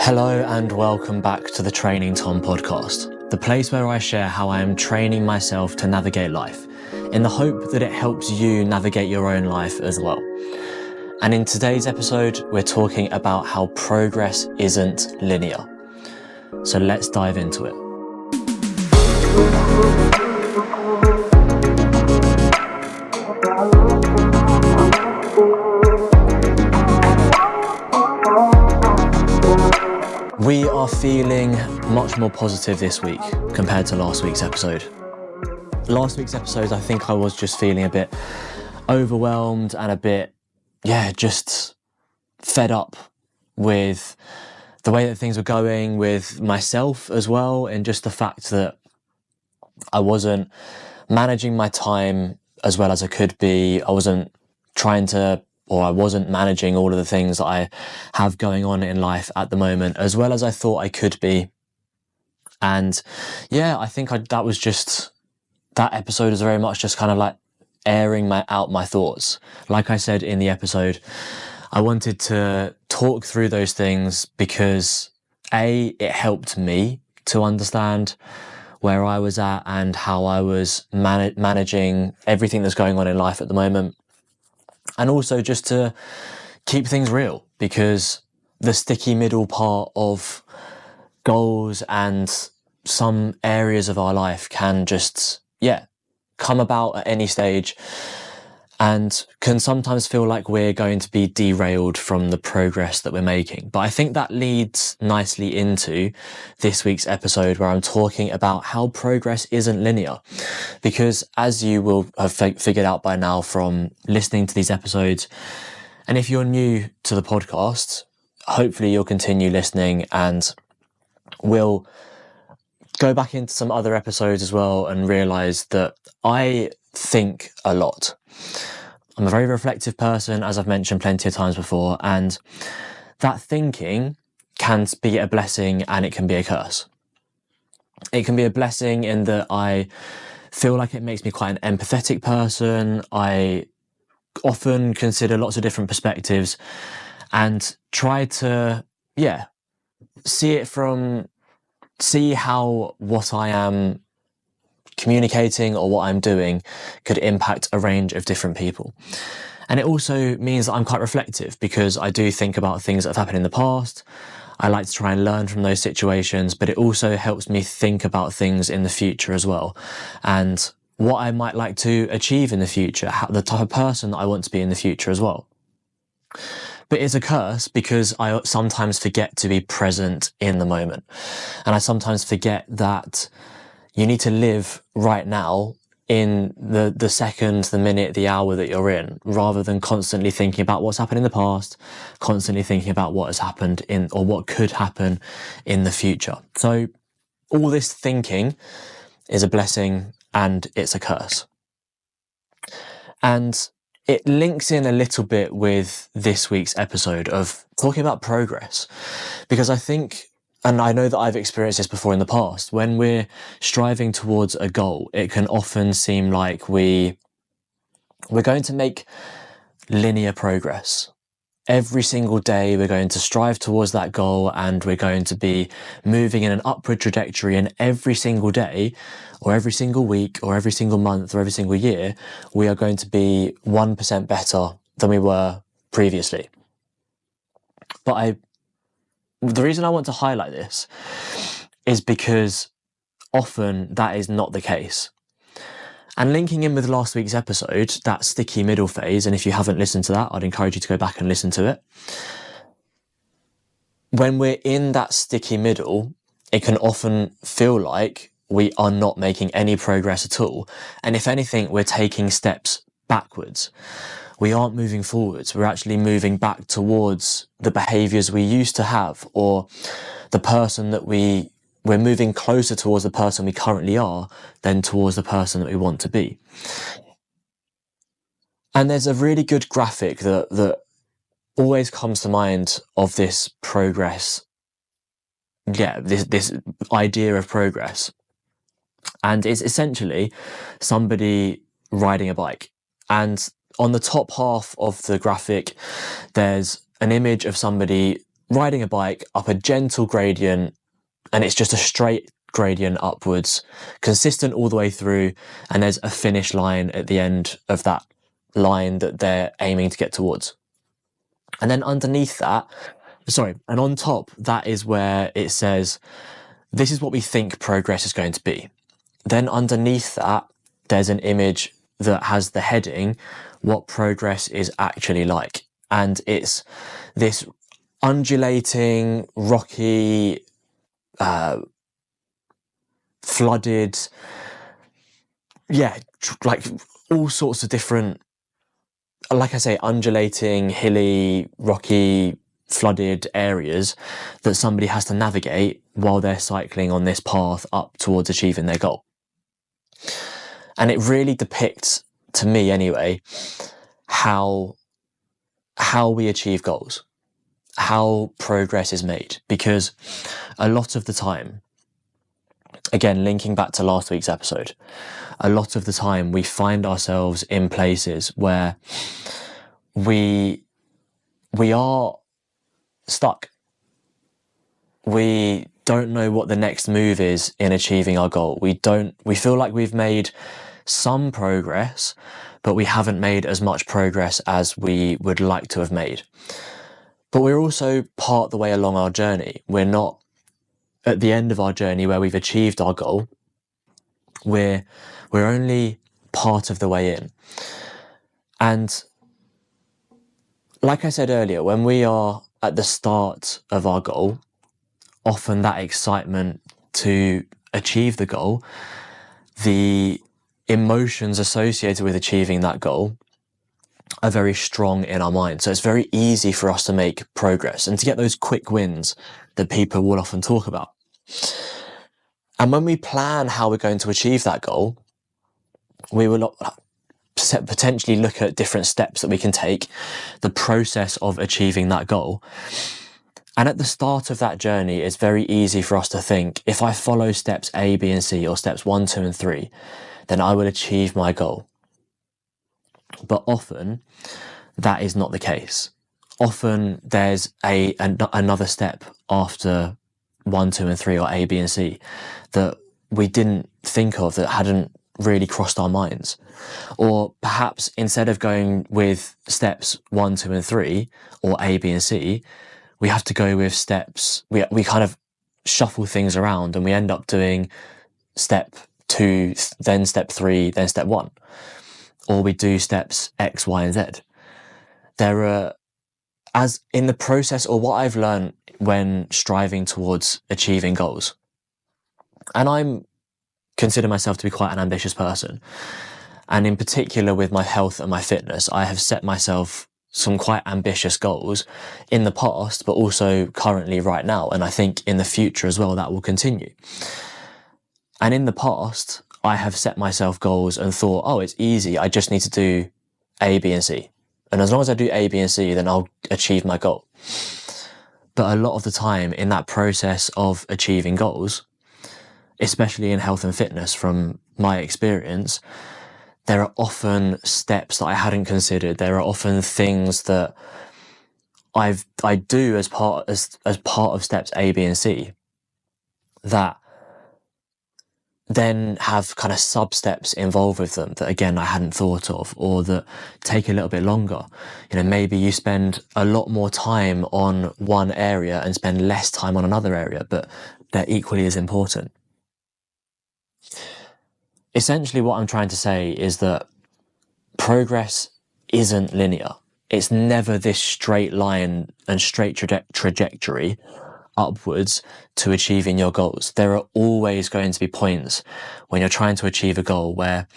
Hello and welcome back to the Training Tom podcast, the place where I share how I am training myself to navigate life, in the hope that it helps you navigate your own life as well. And in today's episode, we're talking about how progress isn't linear. So let's dive into it. We are feeling much more positive this week compared to last week's episode. Last week's episode, I think I was just feeling a bit overwhelmed and a bit, just fed up with the way that things were going, with myself as well, and just the fact that I wasn't managing my time as well as I could be. I wasn't managing all of the things that I have going on in life at the moment as well as I thought I could be. And I think that episode is very much just kind of like airing out my thoughts. Like I said in the episode, I wanted to talk through those things because it helped me to understand where I was at and how I was managing everything that's going on in life at the moment. And also just to keep things real, because the sticky middle part of goals and some areas of our life can just, come about at any stage and can sometimes feel like we're going to be derailed from the progress that we're making. But I think that leads nicely into this week's episode where I'm talking about how progress isn't linear. Because as you will have figured out by now from listening to these episodes, and if you're new to the podcast, hopefully you'll continue listening and we'll go back into some other episodes as well and realise that I think a lot. I'm a very reflective person, as I've mentioned plenty of times before, and that thinking can be a blessing and it can be a curse. It can be a blessing in that I feel like it makes me quite an empathetic person. I often consider lots of different perspectives and try to, see how what I am communicating or what I'm doing could impact a range of different people. And it also means that I'm quite reflective because I do think about things that have happened in the past. I like to try and learn from those situations, but it also helps me think about things in the future as well. And what I might like to achieve in the future, the type of person that I want to be in the future as well. But it's a curse because I sometimes forget to be present in the moment. And I sometimes forget that you need to live right now in the second, the minute, the hour that you're in, rather than constantly thinking about what's happened in the past, constantly thinking about what has happened or what could happen in the future. So all this thinking is a blessing and it's a curse. And it links in a little bit with this week's episode of talking about progress, because I think, and I know that I've experienced this before in the past, when we're striving towards a goal, it can often seem like we're going to make linear progress. Every single day we're going to strive towards that goal and we're going to be moving in an upward trajectory, and every single day or every single week or every single month or every single year, we are going to be 1% better than we were previously. But the reason I want to highlight this is because often that is not the case. And linking in with last week's episode, that sticky middle phase, and if you haven't listened to that, I'd encourage you to go back and listen to it. When we're in that sticky middle, it can often feel like we are not making any progress at all. And if anything, we're taking steps backwards. We aren't moving forwards. We're actually moving back towards the behaviours we used to have, or the person that we're moving closer towards the person we currently are than towards the person that we want to be. And there's a really good graphic that always comes to mind of this progress. This idea of progress. And it's essentially somebody riding a bike. And on the top half of the graphic, there's an image of somebody riding a bike up a gentle gradient, and it's just a straight gradient upwards, consistent all the way through, and there's a finish line at the end of that line that they're aiming to get towards. And then underneath that, and on top, that is where it says, this is what we think progress is going to be. Then underneath that, there's an image that has the heading, what progress is actually like. And it's this undulating, rocky, flooded, like all sorts of different, like I say, undulating, hilly, rocky, flooded areas that somebody has to navigate while they're cycling on this path up towards achieving their goal. And it really depicts, to me anyway, how we achieve goals, how progress is made. Because a lot of the time, again, linking back to last week's episode, a lot of the time we find ourselves in places where we are stuck. We don't know what the next move is in achieving our goal. We feel like we've made some progress, but we haven't made as much progress as we would like to have made. But we're also part the way along our journey. We're not at the end of our journey where we've achieved our goal. We're only part of the way in. And like I said earlier, when we are at the start of our goal, often that excitement to achieve the goal, the emotions associated with achieving that goal are very strong in our mind. So it's very easy for us to make progress and to get those quick wins that people will often talk about. And when we plan how we're going to achieve that goal, we will potentially look at different steps that we can take, the process of achieving that goal. And at the start of that journey, it's very easy for us to think, if I follow steps A, B, and C, or steps 1, 2, and 3, then I will achieve my goal. But often, that is not the case. Often, there's another step after 1, 2, and 3, or A, B, and C, that we didn't think of, that hadn't really crossed our minds. Or perhaps instead of going with steps 1, 2, and 3, or A, B, and C, we have to go with steps, we kind of shuffle things around, and we end up doing step 2, then step 3, then step 1. Or we do steps X, Y, and Z. There are, as in the process, or what I've learned when striving towards achieving goals, and I'm consider myself to be quite an ambitious person, and in particular with my health and my fitness, I have set myself some quite ambitious goals in the past, but also currently right now, and I think in the future as well that will continue. And in the past, I have set myself goals and thought, oh, it's easy, I just need to do A, B, and C. And as long as I do A, B, and C, then I'll achieve my goal. But a lot of the time in that process of achieving goals, especially in health and fitness from my experience, there are often steps that I hadn't considered. There are often things that I do as part of steps A, B, and C that then have kind of sub-steps involved with them that, again, I hadn't thought of, or that take a little bit longer. You know, maybe you spend a lot more time on one area and spend less time on another area, but they're equally as important. Essentially, what I'm trying to say is that progress isn't linear. It's never this straight line and straight trajectory upwards to achieving your goals. There are always going to be points when you're trying to achieve a goal where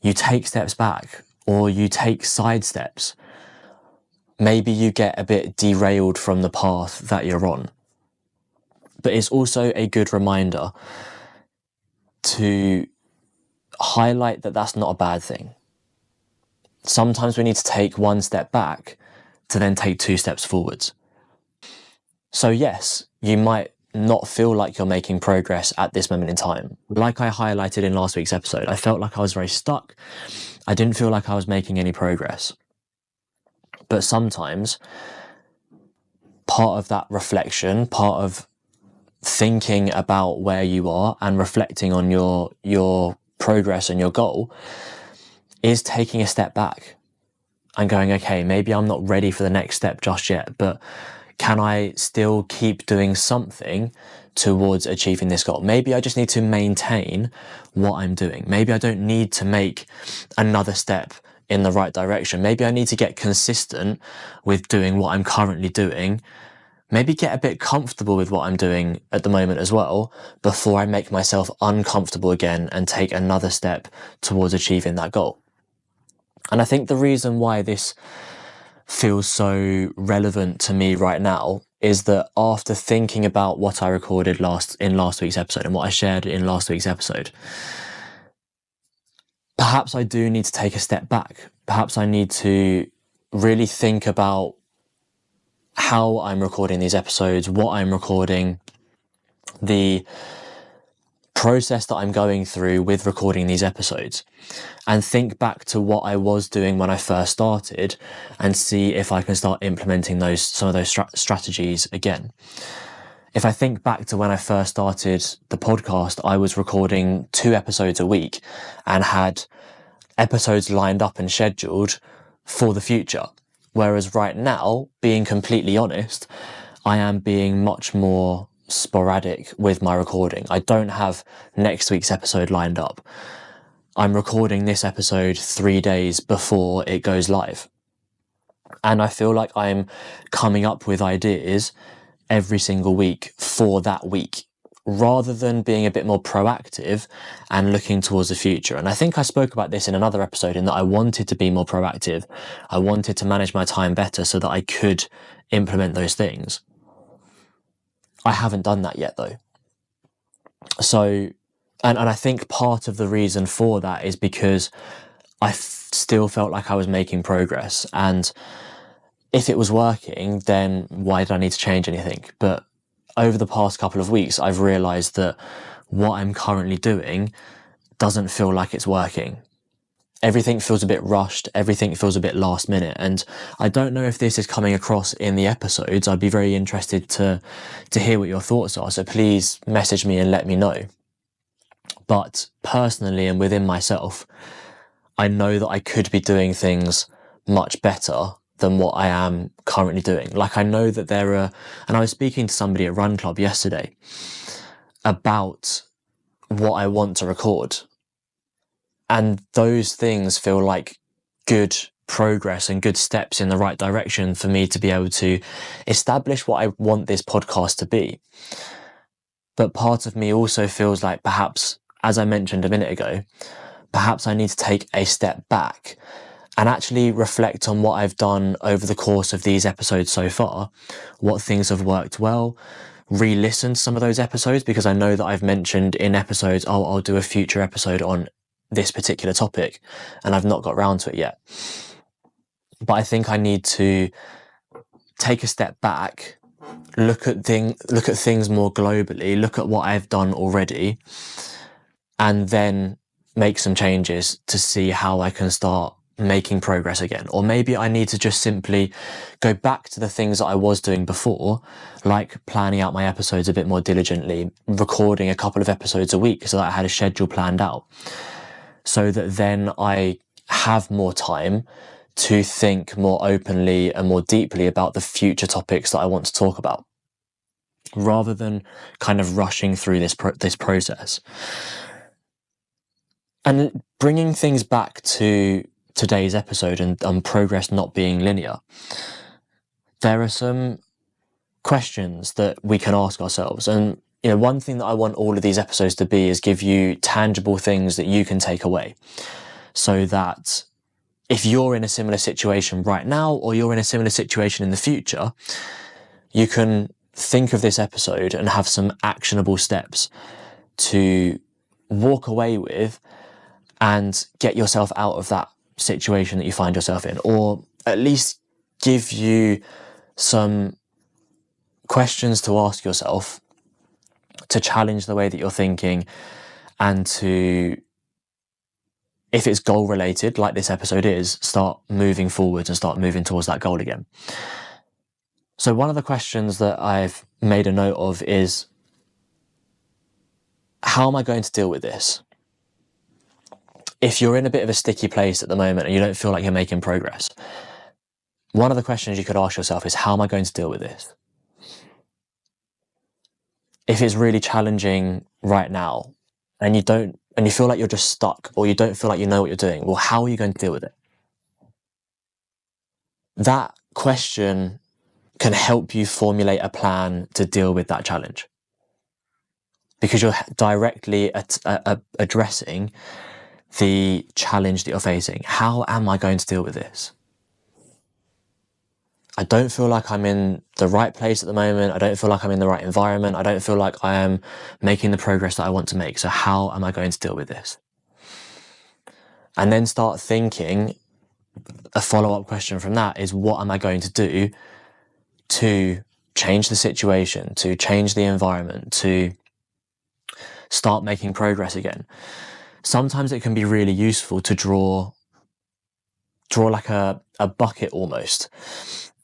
you take steps back or you take side steps. Maybe you get a bit derailed from the path that you're on. But it's also a good reminder to highlight that that's not a bad thing. Sometimes we need to take one step back to then take 2 steps forwards. So yes, you might not feel like you're making progress at this moment in time. Like I highlighted in last week's episode, I felt like I was very stuck. I didn't feel like I was making any progress. But sometimes part of that reflection, part of thinking about where you are and reflecting on your progress and your goal, is taking a step back and going, okay, maybe I'm not ready for the next step just yet, but can I still keep doing something towards achieving this goal? Maybe I just need to maintain what I'm doing. Maybe I don't need to make another step in the right direction. Maybe I need to get consistent with doing what I'm currently doing. Maybe get a bit comfortable with what I'm doing at the moment as well, before I make myself uncomfortable again and take another step towards achieving that goal. And I think the reason why this feels so relevant to me right now is that after thinking about what I recorded in last week's episode and what I shared in last week's episode, perhaps I do need to take a step back. Perhaps I need to really think about how I'm recording these episodes, what I'm recording, the process that I'm going through with recording these episodes, and think back to what I was doing when I first started and see if I can start implementing some of those strategies again. If I think back to when I first started the podcast, I was recording 2 episodes a week and had episodes lined up and scheduled for the future. Whereas right now, being completely honest, I am being much more sporadic with my recording. I don't have next week's episode lined up. I'm recording this episode 3 days before it goes live. And I feel like I'm coming up with ideas every single week for that week, rather than being a bit more proactive and looking towards the future. And I think I spoke about this in another episode, in that I wanted to be more proactive. I wanted to manage my time better so that I could implement those things. I haven't done that yet though. So, and I think part of the reason for that is because I still felt like I was making progress. And if it was working, then why did I need to change anything? But over the past couple of weeks, I've realized that what I'm currently doing doesn't feel like it's working. Everything feels a bit rushed. Everything feels a bit last minute. And I don't know if this is coming across in the episodes. I'd be very interested to hear what your thoughts are. So please message me and let me know. But personally and within myself, I know that I could be doing things much better than what I am currently doing. Like, I know that and I was speaking to somebody at Run Club yesterday about what I want to record. And those things feel like good progress and good steps in the right direction for me to be able to establish what I want this podcast to be. But part of me also feels like, perhaps, as I mentioned a minute ago, perhaps I need to take a step back and actually reflect on what I've done over the course of these episodes so far, what things have worked well, re-listen to some of those episodes, because I know that I've mentioned in episodes, oh, I'll do a future episode on this particular topic, and I've not got around to it yet. But I think I need to take a step back, look at things more globally, look at what I've done already, and then make some changes to see how I can start making progress again. Or maybe I need to just simply go back to the things that I was doing before, like planning out my episodes a bit more diligently, recording a couple of episodes a week so that I had a schedule planned out, so that then I have more time to think more openly and more deeply about the future topics that I want to talk about, rather than kind of rushing through this process. And bringing things back to today's episode and progress not being linear, there are some questions that we can ask ourselves. And one thing that I want all of these episodes to be is give you tangible things that you can take away, so that if you're in a similar situation right now, or you're in a similar situation in the future, you can think of this episode and have some actionable steps to walk away with and get yourself out of that situation that you find yourself in, or at least give you some questions to ask yourself to challenge the way that you're thinking, and to, if it's goal related, like this episode is, start moving forward and start moving towards that goal again. So one of the questions that I've made a note of is, how am I going to deal with this? If you're in a bit of a sticky place at the moment and you don't feel like you're making progress, one of the questions you could ask yourself is, how am I going to deal with this? If it's really challenging right now and you feel like you're just stuck, or you don't feel like you know what you're doing, well, how are you going to deal with it? That question can help you formulate a plan to deal with that challenge, because you're directly addressing the challenge that you're facing. How am I going to deal with this? I don't feel like I'm in the right place at the moment. I don't feel like I'm in the right environment. I don't feel like I am making the progress that I want to make. So how am I going to deal with this? And then start thinking, a follow-up question from that is, what am I going to do to change the situation, to change the environment, to start making progress again? Sometimes it can be really useful to draw like a bucket almost.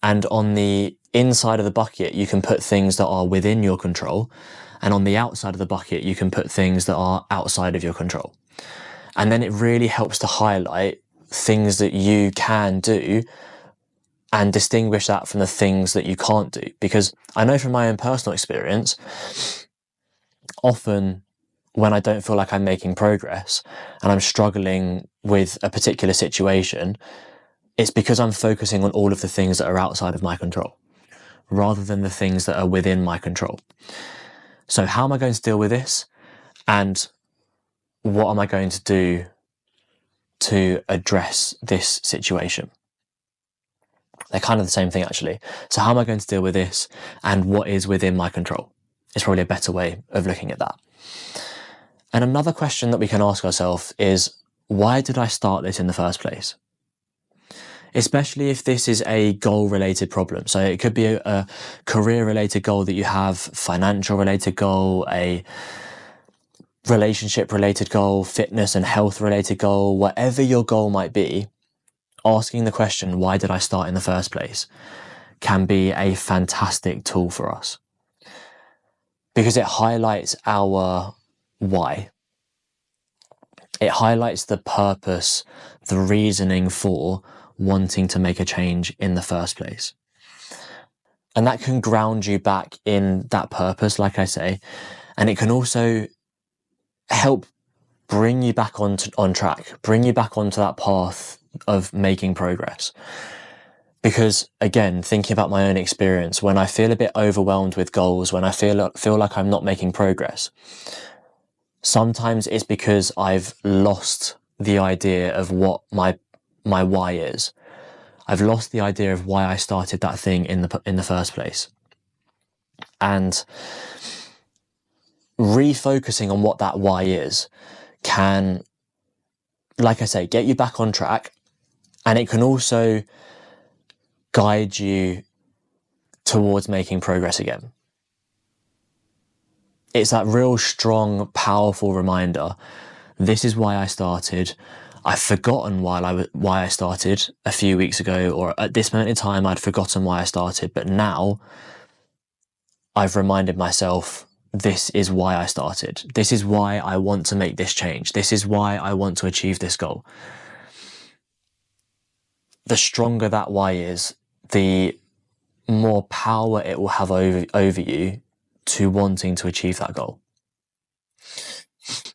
And on the inside of the bucket, you can put things that are within your control. And on the outside of the bucket, you can put things that are outside of your control. And then it really helps to highlight things that you can do and distinguish that from the things that you can't do. Because I know from my own personal experience, often when I don't feel like I'm making progress and I'm struggling with a particular situation, it's because I'm focusing on all of the things that are outside of my control, rather than the things that are within my control. So how am I going to deal with this? And what am I going to do to address this situation? They're kind of the same thing, actually. So how am I going to deal with this? And what is within my control? It's probably a better way of looking at that. And another question that we can ask ourselves is, why did I start this in the first place? Especially if this is a goal-related problem. So it could be a career-related goal that you have, financial-related goal, a relationship-related goal, fitness and health-related goal, whatever your goal might be, asking the question, why did I start in the first place, can be a fantastic tool for us. Because it highlights our why. It highlights the purpose, the reasoning for wanting to make a change in the first place. And that can ground you back in that purpose, like I say, and it can also help bring you back on track, bring you back onto that path of making progress. Because again, thinking about my own experience, when I feel a bit overwhelmed with goals, when I feel like I'm not making progress, sometimes it's because I've lost the idea of what my why is. I've lost the idea of why I started that thing in the first place. And refocusing on what that why is can, like I say, get you back on track, and it can also guide you towards making progress again. It's that real strong, powerful reminder. This is why I started. I've forgotten why I started a few weeks ago, or at this moment in time, I'd forgotten why I started. But now I've reminded myself, this is why I started. This is why I want to make this change. This is why I want to achieve this goal. The stronger that why is, the more power it will have over you to wanting to achieve that goal.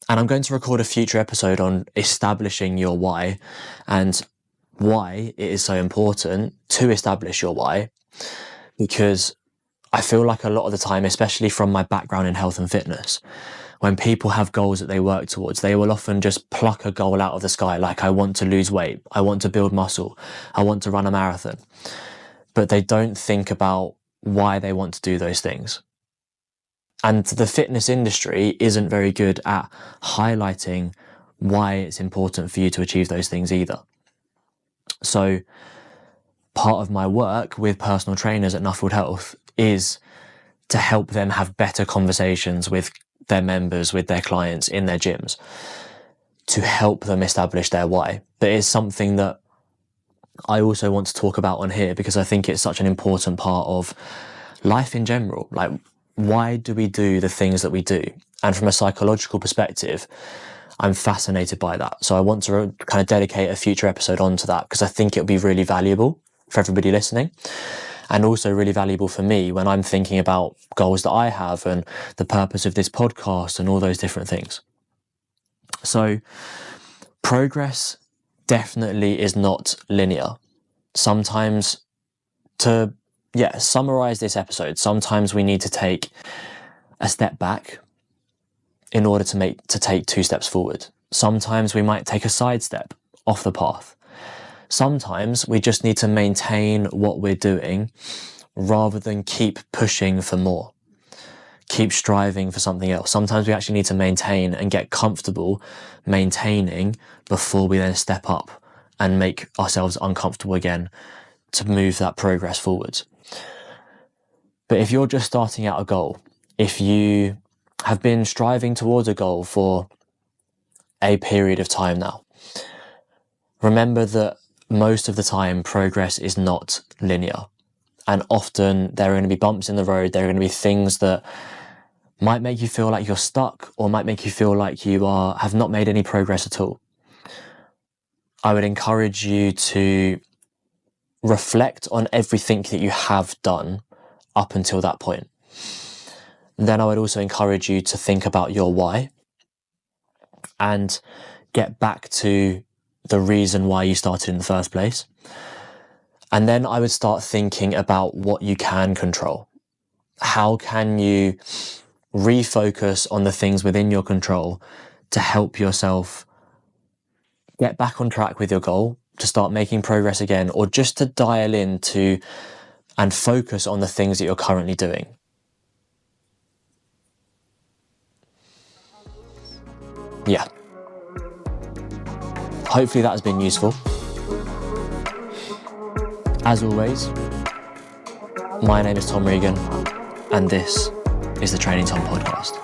And I'm going to record a future episode on establishing your why and why it is so important to establish your why, because I feel like a lot of the time, especially from my background in health and fitness, when people have goals that they work towards, they will often just pluck a goal out of the sky, like, I want to lose weight, I want to build muscle, I want to run a marathon. But they don't think about why they want to do those things. And the fitness industry isn't very good at highlighting why it's important for you to achieve those things either. So part of my work with personal trainers at Nuffield Health is to help them have better conversations with their members, with their clients in their gyms, to help them establish their why. But it's something that I also want to talk about on here, because I think it's such an important part of life in general. Like, why do we do the things that we do? And from a psychological perspective, I'm fascinated by that. So I want to kind of dedicate a future episode onto that, because I think it'll be really valuable for everybody listening, and also really valuable for me when I'm thinking about goals that I have and the purpose of this podcast and all those different things. So progress definitely is not linear. Sometimes, to summarize this episode, sometimes we need to take a step back in order to take 2 steps forward. Sometimes we might take a side step off the path. Sometimes we just need to maintain what we're doing rather than keep pushing for more, keep striving for something else. Sometimes we actually need to maintain and get comfortable maintaining before we then step up and make ourselves uncomfortable again to move that progress forward. But if you're just starting out a goal, if you have been striving towards a goal for a period of time now, remember that most of the time progress is not linear. And often there are going to be bumps in the road. There are going to be things that might make you feel like you're stuck, or might make you feel like you have not made any progress at all. I would encourage you to reflect on everything that you have done up until that point. Then I would also encourage you to think about your why and get back to the reason why you started in the first place. And then I would start thinking about what you can control. How can you refocus on the things within your control to help yourself get back on track with your goal, to start making progress again, or just to dial into and focus on the things that you're currently doing. Yeah. Hopefully that has been useful. As always, my name is Tom Regan, and this is the Training Tom podcast.